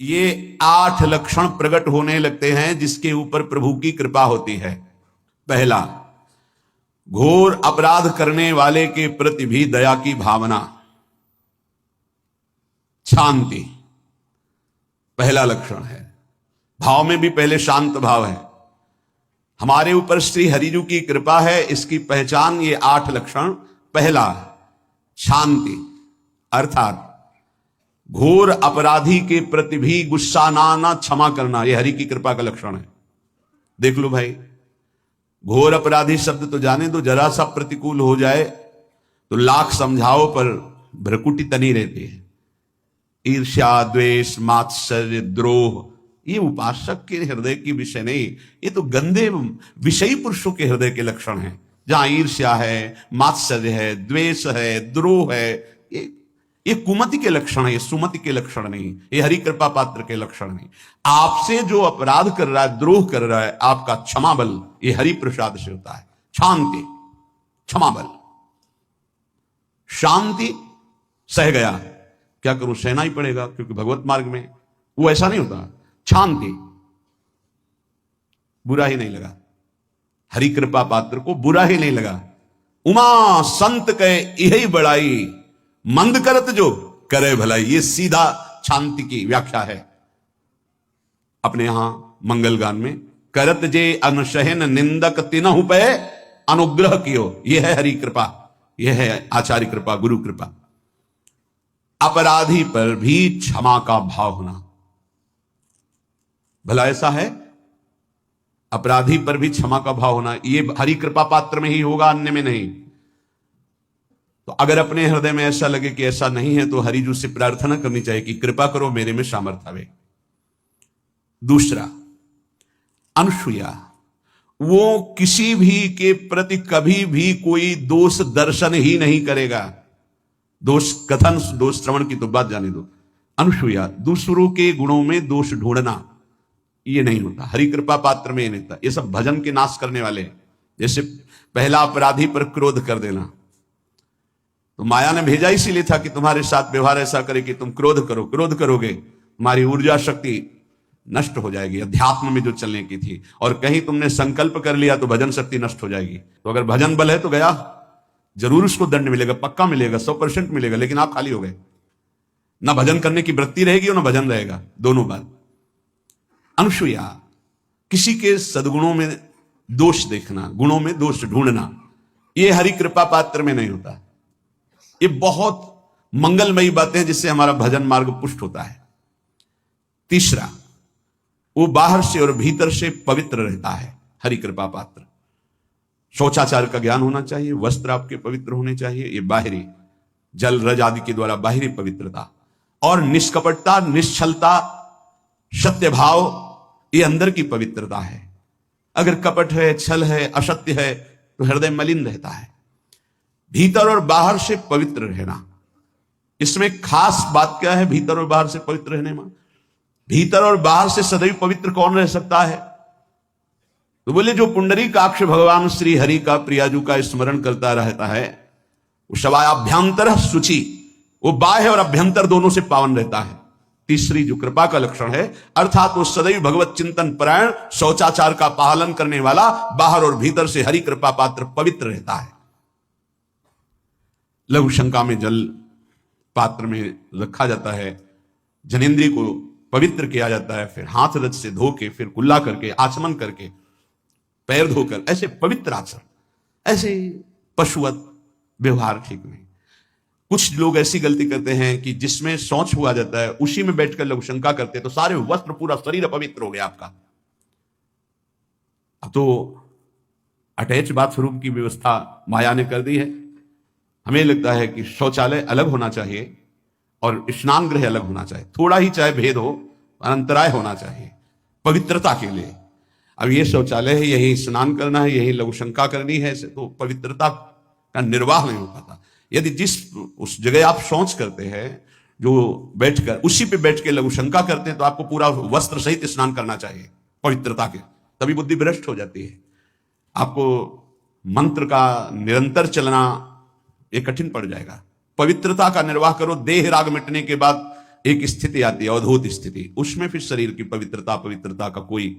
ये 8 लक्षण प्रकट होने लगते हैं जिसके ऊपर प्रभु की कृपा होती है। पहला, घोर अपराध करने वाले के प्रति भी दया की भावना, शांति पहला लक्षण है। भाव में भी पहले शांत भाव है। हमारे ऊपर श्री हरिजू की कृपा है, इसकी पहचान ये 8 लक्षण। पहला, शांति, अर्थात घोर अपराधी के प्रति भी गुस्सा ना आना, क्षमा करना, यह हरि की कृपा का लक्षण है। देख लो भाई, घोर अपराधी शब्द तो जाने दो, जरा सा प्रतिकूल हो जाए तो लाख समझाओ पर भ्रकुटी तनी रहती है। ईर्ष्या, द्वेष, मात्सर्य, द्रोह, ये उपासक के हृदय की विषय नहीं, ये तो गंदे विषयी पुरुषों के हृदय के लक्षण हैं। जहां ईर्ष्या है, मात्सर्य है, द्वेष है, द्रोह है, ये कुमति के लक्षण है, ये सुमति के लक्षण नहीं, ये हरि कृपा पात्र के लक्षण नहीं। आपसे जो अपराध कर रहा है, द्रोह कर रहा है, आपका क्षमा बल ये हरि प्रसाद से होता है। शांति, क्षमा बल, शांति, सह गया, क्या करूं, सहना ही पड़ेगा क्योंकि भगवत मार्ग में वो ऐसा नहीं होता। शांति, बुरा ही नहीं लगा, हरि कृपा पात्र को बुरा ही नहीं लगा। उमा संत कहे यही बड़ाई, मंद करत जो करे भलाई, ये सीधा शांति की व्याख्या है। अपने यहां मंगल गान में करत जे अनुशहन निंदक तिनहु पे अनुग्रह कियो, यह है हरि कृपा, यह है आचार्य कृपा, गुरु कृपा। अपराधी पर भी क्षमा का भाव होना, भला ऐसा है, अपराधी पर भी क्षमा का भाव होना, यह हरि कृपा पात्र में ही होगा, अन्य में नहीं। तो अगर अपने हृदय में ऐसा लगे कि ऐसा नहीं है तो हरिजू से प्रार्थना करनी चाहिए कि कृपा करो, मेरे में सामर्थ्य आवे। दूसरा, अनुसूया, वो किसी भी के प्रति कभी भी कोई दोष दर्शन ही नहीं करेगा। दोष कथन, दोष श्रवण की तो बात जाने दो। अनुसूया, दूसरों के गुणों में दोष ढूंढना, ये नहीं होता हरि कृपा पात्र में, ये नहीं होता। ये सब भजन के नाश करने वाले हैं। जैसे पहला अपराधी पर क्रोध कर देना, तो माया ने भेजा इसीलिए था कि तुम्हारे साथ व्यवहार ऐसा करे कि तुम क्रोध करो, क्रोध करोगे तुम्हारी ऊर्जा शक्ति नष्ट हो जाएगी, अध्यात्म में जो चलने की थी। और कहीं तुमने संकल्प कर लिया तो भजन शक्ति नष्ट हो जाएगी। तो अगर भजन बल है तो गया, जरूर उसको दंड मिलेगा, पक्का मिलेगा, 100% मिलेगा, लेकिन आप खाली हो गए। ना भजन करने की वृत्ति रहेगी और ना भजन रहेगा, दोनों बात। अनुसूया, किसी के सद्गुणों में दोष देखना, गुणों में दोष ढूंढना, यह हरि कृपा पात्र में नहीं होता। ये बहुत मंगलमयी बातें हैं जिससे हमारा भजन मार्ग पुष्ट होता है। तीसरा, वो बाहर से और भीतर से पवित्र रहता है, हरि कृपा पात्र। शौचाचार का ज्ञान होना चाहिए, वस्त्र आपके पवित्र होने चाहिए, ये बाहरी जल रज आदि के द्वारा बाहरी पवित्रता। और निष्कपटता, निश्चलता, सत्य भाव, ये अंदर की पवित्रता है। अगर कपट है, छल है, असत्य है तो हृदय मलिन रहता है। भीतर और बाहर से पवित्र रहना, इसमें खास बात क्या है भीतर और बाहर से पवित्र रहने में? भीतर और बाहर से सदैव पवित्र कौन रह सकता है? तो बोले जो पुंडरीकाक्ष भगवान श्री हरि का, प्रियाजू का स्मरण करता रहता है, वो शवाभ्यंतर शुचि, वो बाह्य और अभ्यंतर दोनों से पावन रहता है। तीसरी जो कृपा का लक्षण है, अर्थात वो सदैव भगवत चिंतन परायण, शौचाचार का पालन करने वाला, बाहर और भीतर से हरि कृपा पात्र पवित्र रहता है। लघु शंका में जल पात्र में रखा जाता है, जनेंद्रिय को पवित्र किया जाता है, फिर हाथ रज से धो के, फिर कुल्ला करके, आचमन करके, पैर धोकर, ऐसे पवित्र आचरण, ऐसे पशुवत व्यवहार ठीक नहीं। कुछ लोग ऐसी गलती करते हैं कि जिसमें शौच हुआ जाता है उसी में बैठकर लघु शंका करते हैं, तो सारे वस्त्र, पूरा शरीर अपवित्र हो गया आपका। अब तो अटैच बाथरूम की व्यवस्था माया ने कर दी है। हमें लगता है कि शौचालय अलग होना चाहिए और स्नान गृह अलग होना चाहिए, थोड़ा ही चाहे भेद हो, अंतराय होना चाहिए पवित्रता के लिए। अब ये शौचालय है, यही स्नान करना है, यही लघु शंका करनी है, तो पवित्रता का निर्वाह नहीं हो पाता। यदि जिस उस जगह आप शौच करते हैं, जो बैठकर उसी पे बैठ के लघु शंका करते हैं, तो आपको पूरा वस्त्र सहित स्नान करना चाहिए पवित्रता के, तभी बुद्धि भ्रष्ट हो जाती है। आपको मंत्र का निरंतर चलना ये कठिन पड़ जाएगा। पवित्रता का निर्वाह करो, देह राग मिटने के बाद एक स्थिति आती है अवधूत स्थिति, उसमें फिर शरीर की पवित्रता का कोई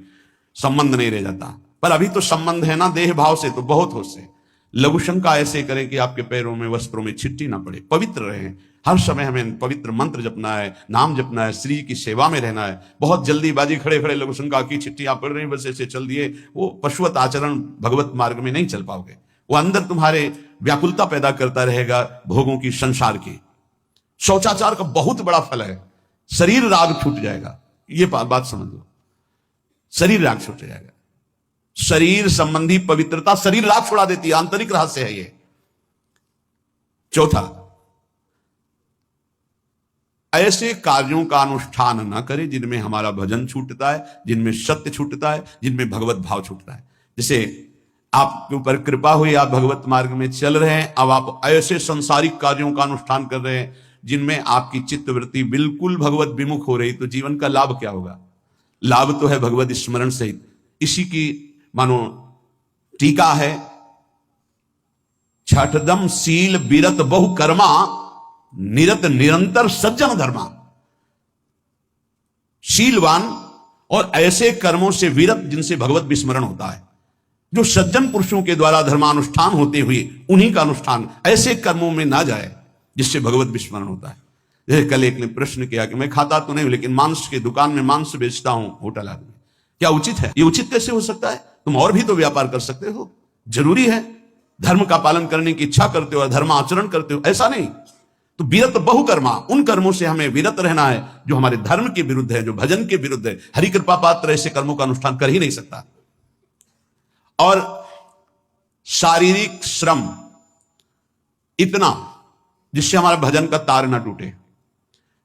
संबंध नहीं रह जाता। पर अभी तो संबंध है ना देह भाव से, तो बहुत हो से लघु शंका ऐसे करें कि आपके पैरों में वस्त्रों में छिट्टी ना पड़े, पवित्र रहें। हर समय हमें पवित्र मंत्र जपना है, नाम जपना है, श्री की सेवा में रहना है। बहुत जल्दीबाजी खड़े खड़े लघु शंका की छिट्टी आप पढ़ रही बस ऐसे चल दिए, वो पशुवत आचरण भगवत मार्ग में नहीं चल पाओगे। वो अंदर तुम्हारे व्याकुलता पैदा करता रहेगा भोगों की, संसार की। शौचाचार का बहुत बड़ा फल है, शरीर राग छूट जाएगा। ये बात समझ लो, शरीर राग छूट जाएगा। शरीर संबंधी पवित्रता शरीर राग छुड़ा देती है, आंतरिक रहस्य है ये। चौथा, ऐसे कार्यों का अनुष्ठान न करें जिनमें हमारा भजन छूटता है, जिनमें सत्य छूटता है, जिनमें भगवत भाव छूटता है। जैसे आपके ऊपर कृपा हुई, आप भगवत मार्ग में चल रहे हैं, अब आप ऐसे संसारिक कार्यों का अनुष्ठान कर रहे हैं जिनमें आपकी चित्तवृत्ति बिल्कुल भगवत विमुख हो रही, तो जीवन का लाभ क्या होगा? लाभ तो है भगवत स्मरण सहित। इसी की मानो टीका है, छठदम शील विरत बहु कर्मा निरत निरंतर सज्जन धर्मा। शीलवान और ऐसे कर्मों से विरत जिनसे भगवत विस्मरण होता है, जो सज्जन पुरुषों के द्वारा धर्मानुष्ठान होते हुए उन्हीं का अनुष्ठान, ऐसे कर्मों में ना जाए जिससे भगवत विस्मरण होता है। जैसे कल एक ने प्रश्न किया कि मैं खाता तो नहीं लेकिन मांस की दुकान में मांस बेचता हूं, होटल आदमी, क्या उचित है? ये उचित कैसे हो सकता है? तुम और भी तो व्यापार कर सकते हो। जरूरी है धर्म का पालन करने की इच्छा करते हो, धर्म आचरण करते हो, ऐसा नहीं। तो विरत बहुकर्मा, उन कर्मों से हमें विरत रहना है जो हमारे धर्म के विरुद्ध है, जो भजन के विरुद्ध है। हरि कृपा पात्र ऐसे कर्मों का अनुष्ठान कर ही नहीं सकता। और शारीरिक श्रम इतना जिससे हमारा भजन का तार ना टूटे।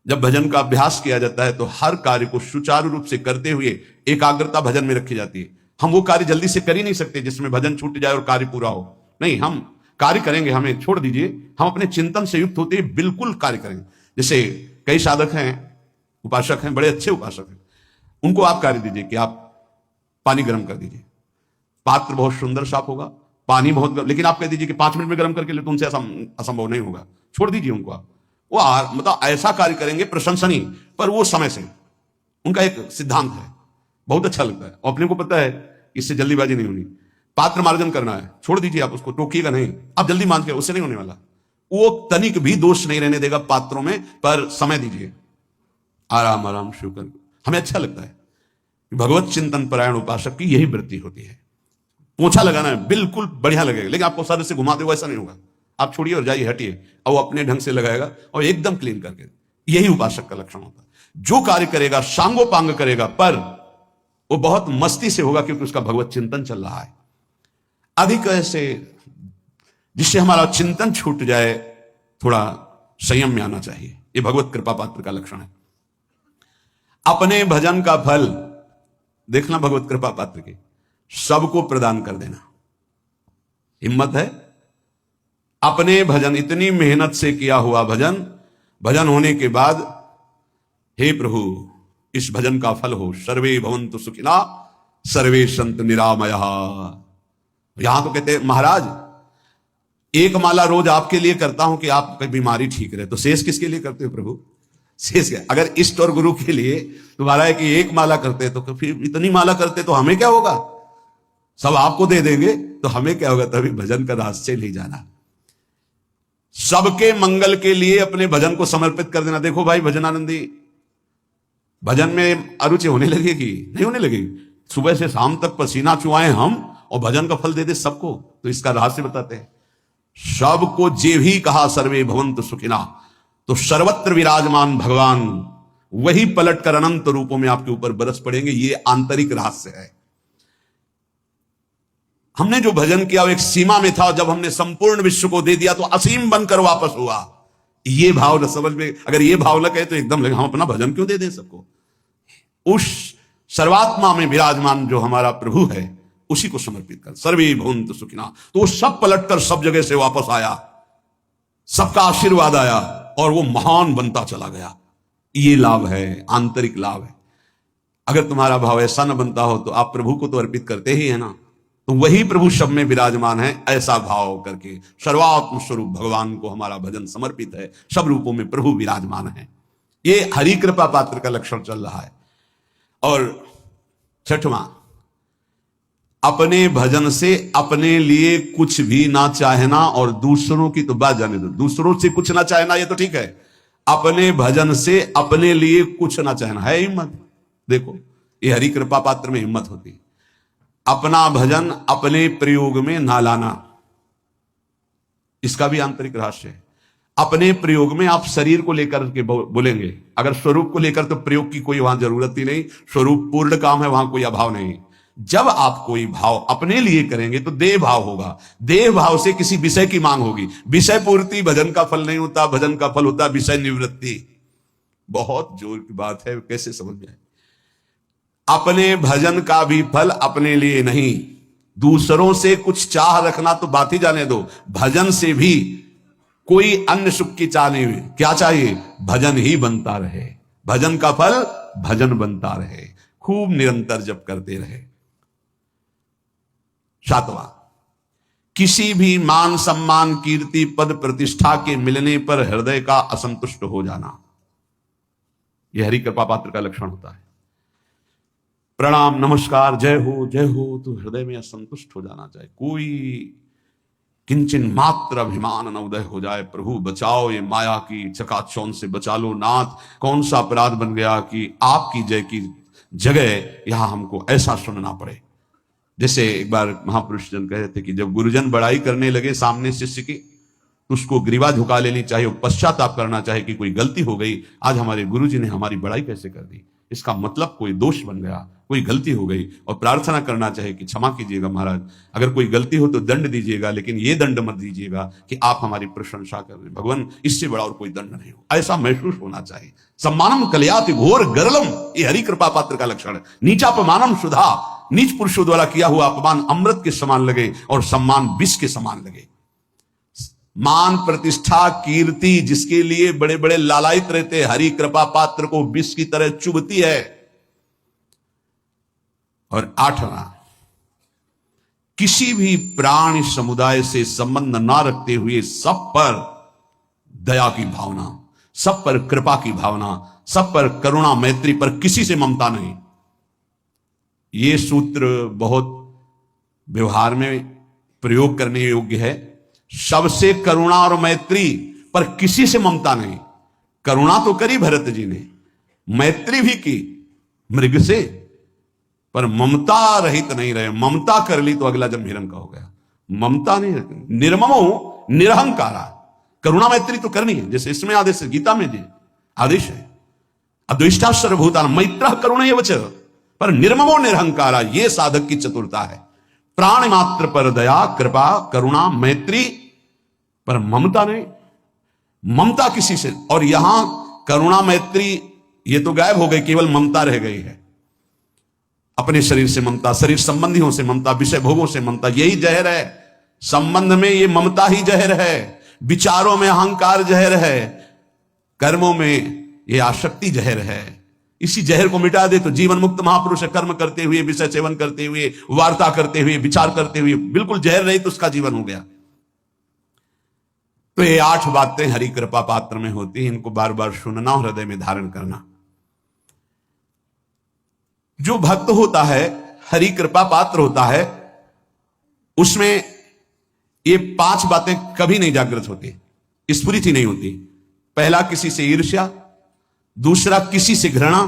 जब भजन का अभ्यास किया जाता है तो हर कार्य को सुचारू रूप से करते हुए एकाग्रता भजन में रखी जाती है। हम वो कार्य जल्दी से कर ही नहीं सकते जिसमें भजन छूट जाए और कार्य पूरा हो। नहीं, हम कार्य करेंगे, हमें छोड़ दीजिए, हम अपने चिंतन से युक्त होते बिल्कुल कार्य करेंगे। जैसे कई साधक हैं, उपासक हैं, बड़े अच्छे उपासक हैं, उनको आप कार्य दीजिए कि आप पानी गर्म कर दीजिए। पात्र बहुत सुंदर साफ होगा, पानी बहुत गर्म, लेकिन आप कह दीजिए कि 5 मिनट में गर्म करके ले, तो उनसे असंभव नहीं होगा। छोड़ दीजिए उनको आप, वो मतलब ऐसा कार्य करेंगे प्रशंसनीय, पर वो समय से। उनका एक सिद्धांत है, बहुत अच्छा लगता है, और अपने को पता है इससे जल्दीबाजी नहीं होनी। पात्र मार्जन करना है, छोड़ दीजिए आप उसको, टोकिएगा नहीं, आप जल्दी मान के, उससे नहीं होने वाला। वो तनिक भी दोष नहीं रहने देगा पात्रों में, पर समय दीजिए, आराम आराम शुरू कर। हमें अच्छा लगता है। भगवत चिंतन परायण उपासक की यही वृत्ति होती है। पोछा लगाना है, बिल्कुल बढ़िया लगेगा, लेकिन आपको सर से घुमा दे ऐसा नहीं होगा। आप छोड़िए और जाइए, हटिए, और वो अपने ढंग से लगाएगा और एकदम क्लीन करके। यही उपासक का लक्षण होता है। जो कार्य करेगा सांगोपांग करेगा, पर वो बहुत मस्ती से होगा क्योंकि उसका भगवत चिंतन चल रहा है। अधिक ऐसे जिससे हमारा चिंतन छूट जाए, थोड़ा संयम में आना चाहिए। ये भगवत कृपा पात्र का लक्षण है। अपने भजन का फल देखना भगवत कृपा पात्र की, सबको प्रदान कर देना। हिम्मत है? अपने भजन, इतनी मेहनत से किया हुआ भजन, भजन होने के बाद, हे प्रभु इस भजन का फल हो, सर्वे भवन्तु सुखिना सर्वे सन्तु निरामयः। यहां तो कहते हैं महाराज एक माला रोज आपके लिए करता हूं कि आपकी बीमारी ठीक रहे, तो शेष किसके लिए करते हो प्रभु? शेष क्या? अगर इष्ट और गुरु के लिए तुम्हारा है कि एक माला करते तो फिर इतनी माला करते तो हमें क्या होगा? सब आपको दे देंगे तो हमें क्या होगा? तभी भजन का रास्ते नहीं जाना। सबके मंगल के लिए अपने भजन को समर्पित कर देना। देखो भाई भजनानंदी, भजन में अरुचि होने लगेगी? नहीं होने लगेगी। सुबह से शाम तक पसीना चुआए हम और भजन का फल दे दे सबको, तो इसका रहस्य बताते हैं। सबको जे भी कहा सर्वे भवन्तु सुखिना, तो सर्वत्र विराजमान भगवान वही पलट कर अनंत रूपों में आपके ऊपर बरस पड़ेंगे। ये आंतरिक रहस्य है। हमने जो भजन किया वो एक सीमा में था, जब हमने संपूर्ण विश्व को दे दिया तो असीम बनकर वापस हुआ। ये भाव न समझ में, अगर ये भाव लगे तो एकदम लगे हम अपना भजन क्यों दे दें सबको। उस सर्वात्मा में विराजमान जो हमारा प्रभु है उसी को समर्पित कर, सर्वे भवन्तु सुखिना। तो वो सब पलटकर सब जगह से वापस आया, सबका आशीर्वाद आया और वो महान बनता चला गया। ये लाभ है, आंतरिक लाभ है। अगर तुम्हारा भाव ऐसा न बनता हो तो आप प्रभु को तो अर्पित करते ही है ना, तो वही प्रभु सब में विराजमान है। ऐसा भाव करके सर्वात्म स्वरूप भगवान को हमारा भजन समर्पित है। सब रूपों में प्रभु विराजमान है। ये हरि कृपा पात्र का लक्षण चल रहा है। और छठवां, अपने भजन से अपने लिए कुछ भी ना चाहना, और दूसरों की तो बात जाने दो, दूसरों से कुछ ना चाहना ये तो ठीक है, अपने भजन से अपने लिए कुछ ना चाहना है हिम्मत। देखो ये हरि कृपा पात्र में हिम्मत होती है। अपना भजन अपने प्रयोग में ना लाना, इसका भी आंतरिक रहस्य है। अपने प्रयोग में आप शरीर को लेकर के बोलेंगे, अगर स्वरूप को लेकर तो प्रयोग की कोई वहां जरूरत ही नहीं, स्वरूप पूर्ण काम है, वहां कोई अभाव नहीं। जब आप कोई भाव अपने लिए करेंगे तो देह भाव होगा, देह भाव से किसी विषय की मांग होगी। विषय पूर्ति भजन का फल नहीं होता, भजन का फल होता विषय निवृत्ति। बहुत जोर की बात है, कैसे समझ में आए। अपने भजन का भी फल अपने लिए नहीं, दूसरों से कुछ चाह रखना तो बात ही जाने दो, भजन से भी कोई अन्य सुख की चाह नहीं। क्या चाहिए? भजन ही बनता रहे, भजन का फल भजन बनता रहे, खूब निरंतर जप करते रहे। सातवां, किसी भी मान सम्मान कीर्ति पद प्रतिष्ठा के मिलने पर हृदय का असंतुष्ट हो जाना, यह हरि कृपा पात्र का लक्षण होता है। प्रणाम नमस्कार जय हो तो हृदय में असंतुष्ट हो जाना चाहिए। कोई किंचन मात्र अभिमान न उदय हो जाए। प्रभु बचाओ, ये माया की चकाचौंध से बचा लो नाथ। कौन सा अपराध बन गया कि आपकी जय की जगह यहां हमको ऐसा सुनना पड़े। जैसे एक बार महापुरुष जन कह रहे थे कि जब गुरुजन बड़ाई करने लगे सामने शिष्य की, तो उसको ग्रीवा झुका लेनी चाहिए, पश्चाताप करना चाहिए कि कोई गलती हो गई, आज हमारे गुरुजी ने हमारी बड़ाई कैसे कर दी। इसका मतलब कोई दोष बन गया, कोई गलती हो गई, और प्रार्थना करना चाहिए कि क्षमा कीजिएगा महाराज, अगर कोई गलती हो तो दंड दीजिएगा, लेकिन ये दंड मत दीजिएगा कि आप हमारी प्रशंसा कर रहे, भगवान इससे बड़ा और कोई दंड नहीं हो। ऐसा महसूस होना चाहिए। सम्मानम कलयाति घोर गरलम, ये हरि कृपा पात्र का लक्षण है। नीचापमानम सुधा, नीच पुरुषों द्वारा किया हुआ अपमान अमृत के समान लगे और सम्मान विष के समान लगे। मान प्रतिष्ठा कीर्ति जिसके लिए बड़े बड़े लालायित रहते, हरि कृपा पात्र को विष की तरह चुभती है। और आठवां, किसी भी प्राणी समुदाय से संबंध ना रखते हुए सब पर दया की भावना, सब पर कृपा की भावना, सब पर करुणा मैत्री, पर किसी से ममता नहीं। यह सूत्र बहुत व्यवहार में प्रयोग करने योग्य है। सबसे करुणा और मैत्री, पर किसी से ममता नहीं। करुणा तो करी भरत जी ने, मैत्री भी की मृग से, पर ममता रहित नहीं रहे। ममता कर ली तो अगला जन्म हिरण का हो गया। ममता नहीं रखनी। निर्ममो निरहंकारा, करुणा मैत्री तो करनी है, जैसे इसमें आदेश है, गीता में जी आदेश है, अद्वेष्टा सर्वभूतानां मैत्रः करुणैव च, पर निर्ममो निरहंकारा, ये साधक की चतुरता है। प्राण मात्र पर दया कृपा करुणा मैत्री, पर ममता नहीं। ममता किसी से, और यहां करुणा मैत्री ये तो गायब हो गई, केवल ममता रह गई है। अपने शरीर से ममता, शरीर संबंधियों से ममता, विषय भोगों से ममता, यही जहर है। संबंध में ये ममता ही जहर है, विचारों में अहंकार जहर है, कर्मों में ये आसक्ति जहर है। इसी जहर को मिटा दे तो जीवन मुक्त महापुरुष कर्म करते हुए, विषय सेवन करते हुए, वार्ता करते हुए, विचार करते हुए, बिल्कुल जहर नहीं तो उसका जीवन हो गया। तो ये 8 बातें हरि कृपा पात्र में होती हैं, इनको बार बार सुनना और हृदय में धारण करना। जो भक्त होता है, हरि कृपा पात्र होता है, उसमें ये 5 बातें कभी नहीं जागृत होती, स्फुरित ही नहीं होती। पहला, किसी से ईर्ष्या, दूसरा किसी से घृणा,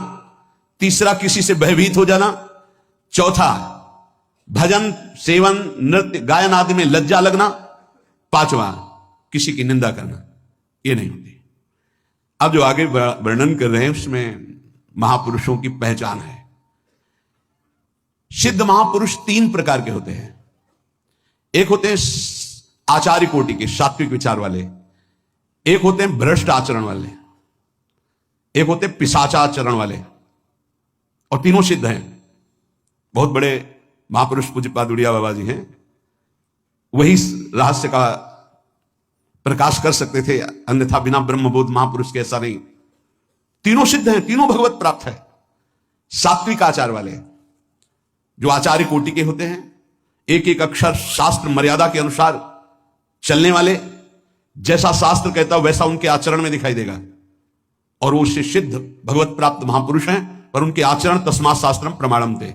तीसरा किसी से भयभीत हो जाना, चौथा भजन सेवन नृत्य गायन आदि में लज्जा लगना, पांचवा किसी की निंदा करना, ये नहीं होती। अब जो आगे वर्णन कर रहे हैं उसमें महापुरुषों की पहचान है। सिद्ध महापुरुष 3 प्रकार के होते हैं। एक होते हैं आचार्य कोटि के, सात्विक विचार वाले, एक होते हैं भ्रष्ट आचरण वाले, एक होते पिशाचाचरण वाले, और तीनों सिद्ध हैं। बहुत बड़े महापुरुष पूज्यपाद उड़िया बाबा जी हैं, वही रहस्य का प्रकाश कर सकते थे, अन्यथा बिना ब्रह्मबोध महापुरुष के ऐसा नहीं। तीनों सिद्ध हैं, तीनों भगवत प्राप्त है। सात्विक आचार वाले जो आचार्य कोटि के होते हैं, एक एक अक्षर शास्त्र मर्यादा के अनुसार चलने वाले, जैसा शास्त्र कहता है वैसा उनके आचरण में दिखाई देगा। और वो उससे सिद्ध भगवत प्राप्त महापुरुष हैं, पर उनके आचरण तस्मात् शास्त्रम प्रमाणम थे।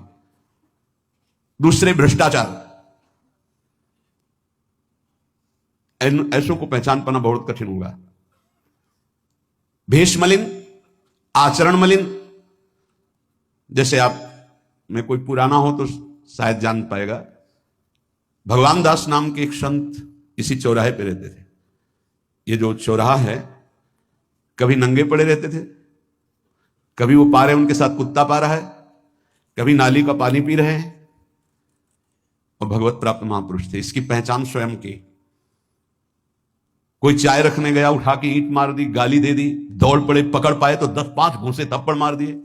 दूसरे, भ्रष्टाचार। ऐसों को पहचान पाना बहुत कठिन होगा। भेष मलिन, आचरण मलिन। जैसे आप में कोई पुराना हो तो शायद जान पाएगा, भगवान दास नाम के एक संत इसी चौराहे पे रहते थे। ये जो चौराहा है, कभी नंगे पड़े रहते थे, कभी वो पा रहे उनके साथ कुत्ता पा रहा है, कभी नाली का पानी पी रहे हैं, और भगवत प्राप्त महापुरुष थे। इसकी पहचान स्वयं की। कोई चाय रखने गया, उठा के ईंट मार दी, गाली दे दी, दौड़ पड़े, पकड़ पाए तो 10-5 घूंसे थप्पड़ मार दिए।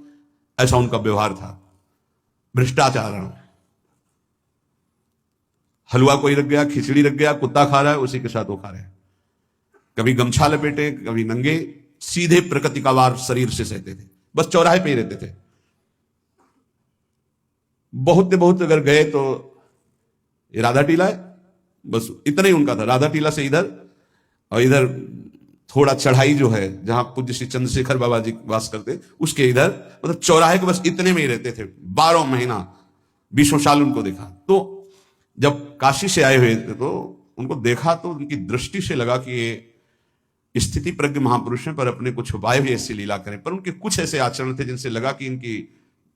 ऐसा उनका व्यवहार था। भ्रष्टाचार। हलवा कोई रख गया, खिचड़ी रख गया, कुत्ता खा रहा है, उसी के साथ वो खा रहे हैं। कभी गमछा लपेटे, कभी नंगे, सीधे प्रकृति का वार शरीर से सहते थे। बस चौराहे पे ही रहते थे। बहुत अगर गए तो ये राधा टीला है, बस इतना ही उनका था। राधा टीला से इधर, और इधर थोड़ा चढ़ाई जो है जहां पूज्य श्री चंद्रशेखर बाबा जी वास करते, उसके इधर, मतलब चौराहे के बस इतने में ही रहते थे। 12 महीना, 20 साल उनको देखा। तो जब काशी से आए हुए थे तो उनको देखा तो उनकी दृष्टि से लगा कि ये स्थिति प्रज्ञ महापुरुष हैं, पर अपने को छुपाए हुए ऐसी लीला करें। पर उनके कुछ ऐसे आचरण थे जिनसे लगा कि इनकी,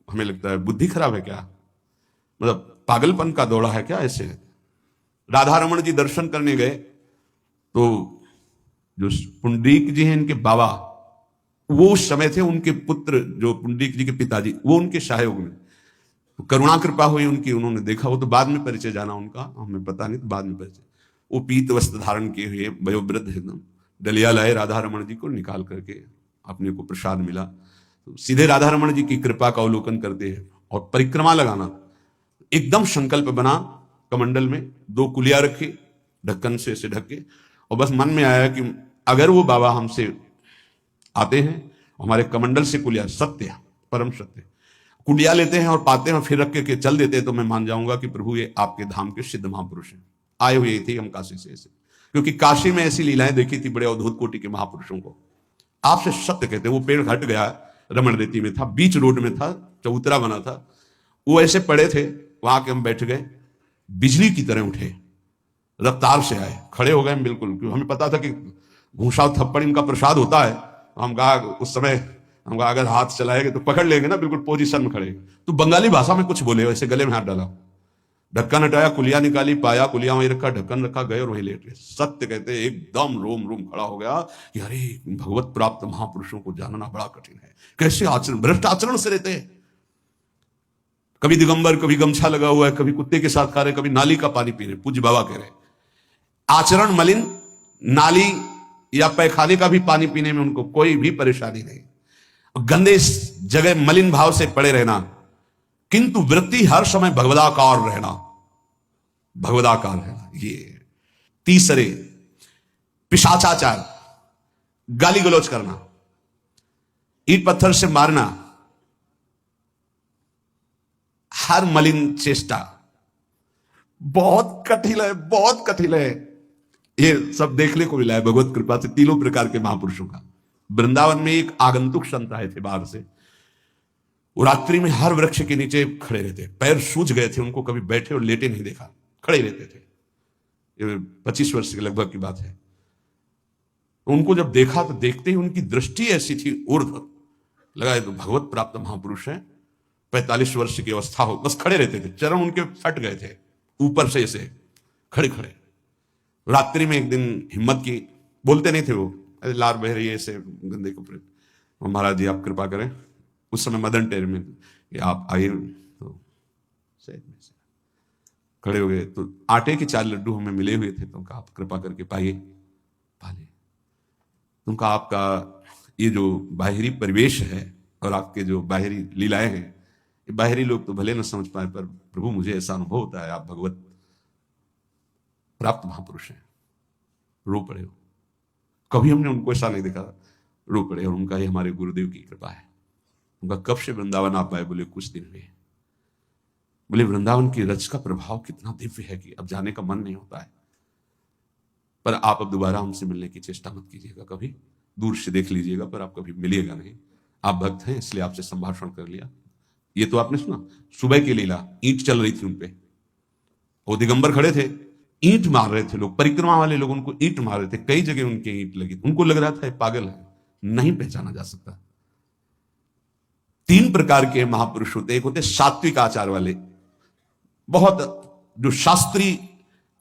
हमें लगता है, बुद्धि खराब है क्या, मतलब पागलपन का दौड़ा है क्या। ऐसे राधा रमण जी दर्शन करने गए तो जो पुंडरीक जी हैं इनके बाबा, वो उस समय थे, उनके पुत्र जो पुंडरीक जी के पिताजी, वो उनके सहयोग में, तो करुणा कृपा हुई उनकी। उन्होंने देखा, वो तो बाद में परिचय जाना उनका, हमें पता नहीं, तो बाद में परिचय। वो पीत वस्त्र धारण किए हुए वयोवृद्ध एकदम, डलिया लाए, राधा रमण जी को निकाल करके अपने को प्रसाद मिला। तो सीधे राधा रमण जी की कृपा का अवलोकन करते हैं और परिक्रमा लगाना। एकदम संकल्प बना, कमंडल में 2 कुलिया रखी, ढक्कन से ऐसे ढक के, और बस मन में आया कि अगर वो बाबा हमसे आते हैं, हमारे कमंडल से कुलिया, सत्य, परम सत्य, कुलिया लेते हैं और पाते हैं और फिर रख के चल देते हैं, तो मैं मान जाऊंगा कि प्रभु ये आपके धाम के सिद्ध महापुरुष हैं, आए हुए थे हम काशी से ऐसे। क्योंकि काशी में ऐसी लीलाएं देखी थी बड़े अद्भुत कोटि के महापुरुषों को। आपसे सत्य कहते, वो पेड़ हट गया, रमण रेती में था, बीच रोड में था, चबूतरा बना था, वो ऐसे पड़े थे, वहां के हम बैठ गए, बिजली की तरह उठे, रफ्तार से आए, खड़े हो गए बिल्कुल, क्योंकि हमें पता था कि घूसा थप्पड़ इनका प्रसाद होता है। हम कहा उस समय, हम कहा अगर हाथ चलाएंगे तो पकड़ लेंगे ना, बिल्कुल पोजीशन में खड़े। तो बंगाली भाषा में कुछ बोले, वैसे गले में हाथ डाला, ढक्कन हटाया, कुलिया निकाली, पाया, कुलिया वहीं रखा, ढक्कन रखा, गए और वहीं लेट गए। सत्य कहते एकदम रोम रोम खड़ा हो गया कि अरे भगवत प्राप्त महापुरुषों को जानना बड़ा कठिन है, कैसे आचरण, भ्रष्ट आचरण से रहते हैं। कभी दिगंबर, कभी गमछा लगा हुआ है, कभी कुत्ते के साथ खा रहे, कभी नाली का पानी पी रहे। पूज्य बाबा कह रहे आचरण मलिन, नाली या पैखाने का भी पानी पीने में उनको कोई भी परेशानी नहीं। गंदे जगह मलिन भाव से पड़े रहना, किंतु वृत्ति हर समय भगवदाकार रहना, भगवदाकार रहना। ये तीसरे, पिशाचाचार, गाली गलौज करना, ईंट पत्थर से मारना, हर मलिन चेष्टा बहुत कठिन है, बहुत कठिन है। ये सब देखने को मिला है भगवत कृपा से तीनों प्रकार के महापुरुषों का। वृंदावन में एक आगंतुक संत आए थे बाहर से, वो रात्रि में हर वृक्ष के नीचे खड़े रहते, पैर सूज गए थे, उनको कभी बैठे और लेटे नहीं देखा, खड़े रहते थे। ये 25 वर्ष के लगभग की बात है। उनको जब देखा तो देखते ही उनकी दृष्टि ऐसी थी ऊर्ध्व, लगा तो भगवत प्राप्त महापुरुष है, 45 वर्ष की अवस्था हो, बस खड़े रहते थे, चरण उनके फट गए थे ऊपर से ऐसे खड़े खड़े। रात्रि में एक दिन हिम्मत की, बोलते नहीं थे वो, अरे लार बह रही है ऐसे गंदे कपड़े, महाराज जी आप कृपा करें। उस समय मदन टेर में कि आप आइए, तो खड़े हो गए। तो आटे के 4 लड्डू हमें मिले हुए थे, तो कहा आप कृपा करके पाइए, पाले। तुमका आपका ये जो बाहरी परिवेश है और आपके जो बाहरी लीलाएं हैं, ये बाहरी लोग तो भले न समझ पाए, पर प्रभु मुझे ऐसा अनुभव होता है आप भगवत प्राप्त महापुरुष हैं। रो पड़े हो, कभी हमने उनको ऐसा नहीं देखा, रो पड़े। और उनका ये हमारे गुरुदेव की कृपा है। उनका कब से वृंदावन आप आए, बोले कुछ दिन हुए। बोले वृंदावन की रच का प्रभाव कितना दिव्य है कि अब जाने का मन नहीं होता है, पर आप अब दोबारा हमसे मिलने की चेष्टा मत कीजिएगा कभी, दूर से देख लीजिएगा, पर आप कभी मिलिएगा नहीं। आप भक्त हैं इसलिए आपसे संभाषण कर लिया। ये तो आपने सुना सुबह की लीला, ईंट चल रही थी उनपे, वो दिगंबर खड़े थे, ईंट मार रहे थे लोग, परिक्रमा वाले लोग उनको ईंट मार रहे थे, कई जगह उनके ईंट लगी, उनको लग रहा था ये पागल है, नहीं पहचाना जा सकता। 3 प्रकार के महापुरुष होते, एक होते सात्विक आचार वाले, बहुत जो शास्त्रीय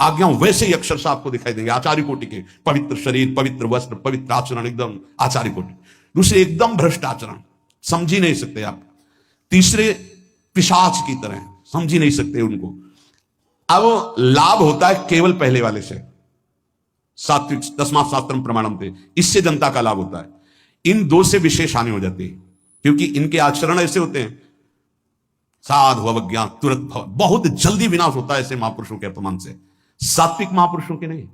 आज्ञा वैसे ही अक्षरशः आपको दिखाई देंगे, आचार्य कोटि के, पवित्र शरीर, पवित्र वस्त्र, पवित्र आचरण, एकदम आचार्य कोटि। दूसरे एकदम भ्रष्ट आचरण, समझ ही नहीं सकते आप। तीसरे पिशाच की तरह, समझ ही नहीं सकते उनको। अब लाभ होता है केवल पहले वाले से, सात्विक, तस्मात् शास्त्रम प्रमाणम थे, इससे जनता का लाभ होता है। इन 2 से विशेष हानि हो जाती है, क्योंकि इनके आचरण ऐसे होते हैं, साधु अवज्ञा तुरंत भव, बहुत जल्दी विनाश होता है ऐसे महापुरुषों के अपमान से। सात्विक महापुरुषों के नहीं,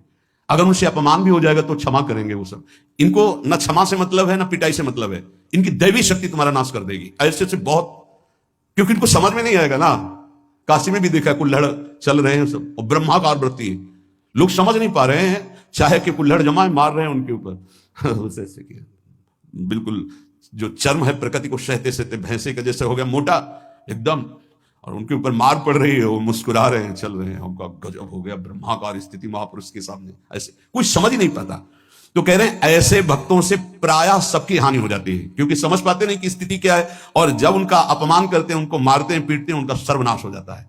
अगर उनसे अपमान भी हो जाएगा तो क्षमा करेंगे वो सब। इनको न क्षमा से मतलब है, न पिटाई से मतलब है, इनकी दैवी शक्ति तुम्हारा नाश कर देगी। ऐसे से बहुत, क्योंकि इनको समझ में नहीं आएगा ना। काशी में भी देखा कुल्हड़ चल रहे हैं सब, और ब्रह्माकार वृत्ति है, लोग समझ नहीं पा रहे हैं, चाहे कि कुल्हड़ जमाए मार रहे हैं उनके ऊपर ऐसे किया, बिल्कुल जो चर्म है प्रकृति को सहते सहते भैंसे का जैसे हो गया मोटा एकदम, और उनके ऊपर मार पड़ रही है, वो मुस्कुरा रहे हैं, चल रहे हैं। उनका गजब हो गया, ब्रह्माकार स्थिति महापुरुष के सामने, ऐसे कुछ समझ ही नहीं पाता। तो कह रहे हैं ऐसे भक्तों से प्रायः सबकी हानि हो जाती है, क्योंकि समझ पाते नहीं कि स्थिति क्या है, और जब उनका अपमान करते हैं, उनको मारते हैं, पीटते हैं, उनका सर्वनाश हो जाता है।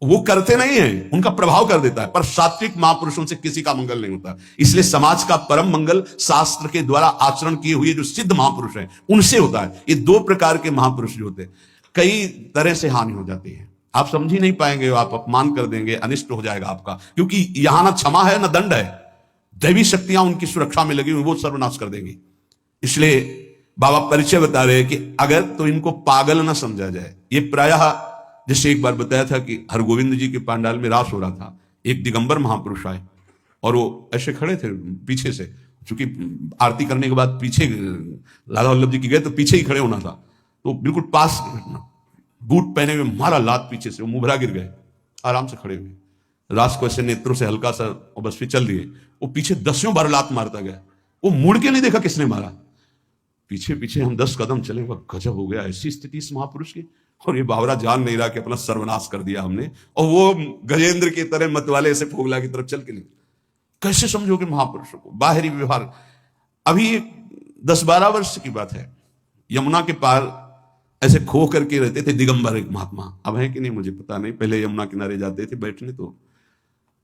वो करते नहीं है, उनका प्रभाव कर देता है, पर सात्विक महापुरुषों से किसी का मंगल नहीं होता। इसलिए समाज का परम मंगल शास्त्र के द्वारा आचरण किए हुए जो सिद्ध महापुरुष हैं उनसे होता है। ये 2 प्रकार के महापुरुष जो होते हैं, कई तरह से हानि हो जाती है, आप समझ ही नहीं पाएंगे, आप अपमान कर देंगे, अनिष्ट हो जाएगा आपका, क्योंकि यहां ना क्षमा है ना दंड है, दैवी शक्तियां उनकी सुरक्षा में लगी हुई, वो सर्वनाश कर देंगी। इसलिए बाबा परिचय बता रहे हैं कि अगर तो इनको पागल ना समझा जाए। ये प्रायः, जैसे एक बार बताया था कि हरगोविंद जी के पांडाल में रास हो रहा था, एक दिगंबर महापुरुष आए और वो ऐसे खड़े थे पीछे से, चूंकि आरती करने के बाद पीछे लाला वल्लभ जी की गए तो पीछे ही खड़े होना था, तो बिल्कुल पास बूट पहने हुए मारा लात पीछे से, वो मुभरा गिर गए, आराम से खड़े हुए, रास को ऐसे नेत्रों से हल्का सा और बस फिर चल दिए। वो पीछे 10 बार लात मारता गया, वो मुड़ के नहीं देखा किसने मारा, पीछे पीछे हम 10 कदम चले। वह गजब हो गया, ऐसी स्थिति इस महापुरुष की। और ये बावरा जान नहीं रहा कि अपना सर्वनाश कर दिया हमने, और वो गजेंद्र की तरह मतवाले ऐसे फोगला की तरफ चल के नहीं। कैसे समझोगे महापुरुषों को? बाहरी व्यवहार। अभी 10-12 वर्ष की बात है, यमुना के पार ऐसे खो करके रहते थे दिगंबर एक महात्मा, अब है कि नहीं मुझे पता नहीं, पहले यमुना किनारे जाते थे बैठने, तो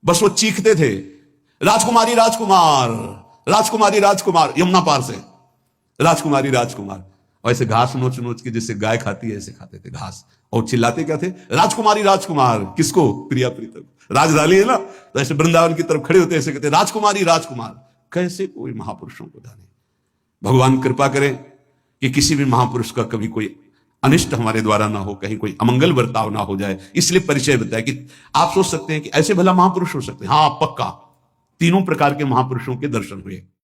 बस वो चीखते थे, राजकुमारी राजकुमार, राजकुमारी राजकुमार, यमुना पार से राजकुमारी राजकुमार। और ऐसे घास नोच नोच के जैसे गाय खाती है ऐसे खाते थे घास, और चिल्लाते क्या थे, राजकुमारी राजकुमार। किसको? प्रिया प्रीतम, राजधानी है ना, तो ऐसे वृंदावन की तरफ खड़े होते ऐसे कहते राजकुमारी राजकुमार। कैसे कोई महापुरुषों को जाने। भगवान कृपा करें कि किसी भी महापुरुष का कभी कोई अनिष्ट हमारे द्वारा ना हो, कहीं कोई अमंगल बर्ताव ना हो जाए। इसलिए परिचय बताया कि आप सोच सकते हैं कि ऐसे भला महापुरुष हो सकते हैं। हाँ पक्का, 3 प्रकार के महापुरुषों के दर्शन हुए।